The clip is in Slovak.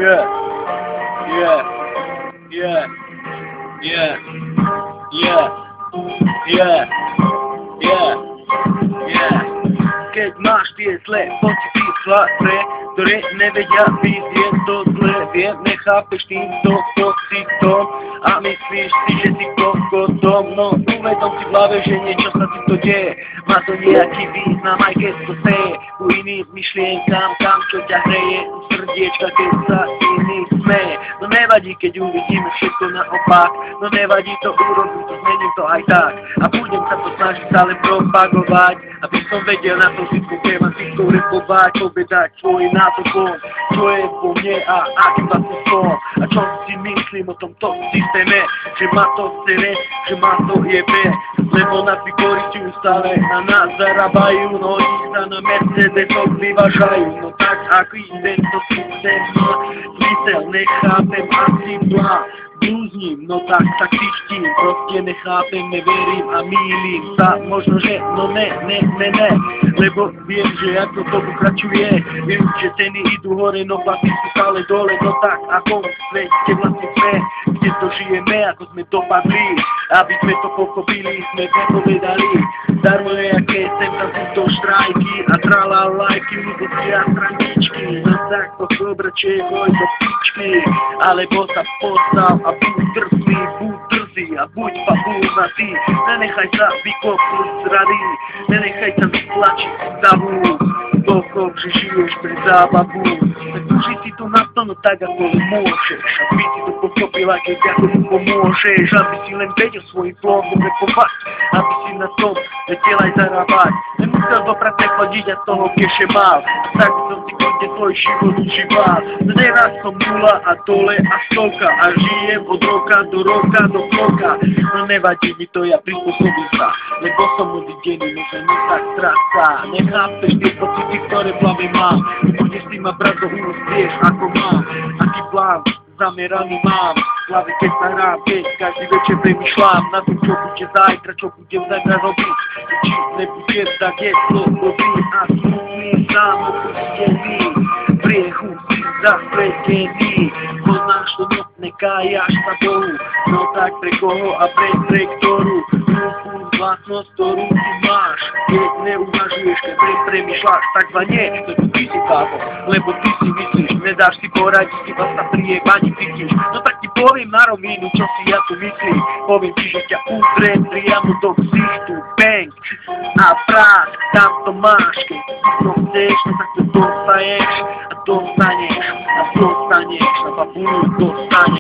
Yeah, yeah, yeah, yeah, yeah, yeah, yeah, yeah. Keď máš tie zlé pocity pre ktoré nevedia vidieť to zlé, viem, nechápeš týmto pocitom a myslíš si, že si kokotom. No uvedom si v hlave, že niečo sa ti to deje, má to nejaký význam, aj keď to seje u iným myšlienkám, tam čo ťa hreje, u srdiečka, keď sa iný smeje. No nevadí, keď uvidíme všetko naopak, no nevadí, to urobím, to zmením to aj tak a budem sa to snažiť stále propagovať, aby som vedel na to všetko tematikou repovať, povedať svoj názor, čo je vo mne a aký vlastne som a čo si myslím o tomto systéme, že ma to sere, že ma to jebe, lebo na figoriťu stále na nás zarábajú, no ich sa na Mercedesoch vyvážajú. No tak aký tento systém má zmysel, nechápem asi plán blúzním, no tak cítim, proste nechápem, neverím a mýlim sa, možno že, no ne, lebo viem, že ako to pokračuje, viem, že ceny idú hore, no platy sú stále dole, no tak ako v svete vlastne sme, kde to žijeme, ako sme dopadli, aby sme to pochopili, sme prepovedali, darmo je, aké sem tam sú to štrajky a tralalajky, ľubosti a straničky, no tak pochop radšej môj do pičky, alebo sa postav a buď drzý a buď babúnatý, nenechaj sa vykopnúť z rady, nenechaj sa vytlačiť z davu, dokoľ, že žiješ pre zábavu, tak uži si to naplno tak, ako môžeš, aby si to pochopila, keď ako mu pomôžeš, aby si len vedel svojim plom repovať, aby si na tom vedel aj zarábať, nemusel do práce chodiť a z toho keše mal, tak som si konde tvoj život užíval, teraz som nula a dole a stovka a žijem od roka do roka, no nevadí mi to, ja prispôsobím sa, lebo som odídený, môžem mi tak stráca, nechápeš tie pocity, ktoré v hlave mám, budeš si ma brať do úst, vieš ako mám, aký plán zameraný mám, v hlave keď sa hrám, keď každý večer premýšľam na tom, čo bude zajtra, čo budem zajtra robiť, či nebudem, tak je to dobrý a smutný, sám opustený, v briehu si zasledený, poznáš to notné, kájaš sa Bohu, no tak pre koho a pre ktorú, vlastnosť, ktorú ty máš, keď neuvažuješ, keď premýšľaš, tak za nie, lebo ty si kávo, lebo ty si myslíš, nedáš si poradiť, iba sa priebani cítiš, no tak ti poviem na rovinu, čo si ja tu myslím, poviem ti, že ťa udriem priamo do ksichtu, bang, a prásk, tam to máš, keď si to chceš, no tak to dostaneš, a dostaneš, na babulu dostaneš.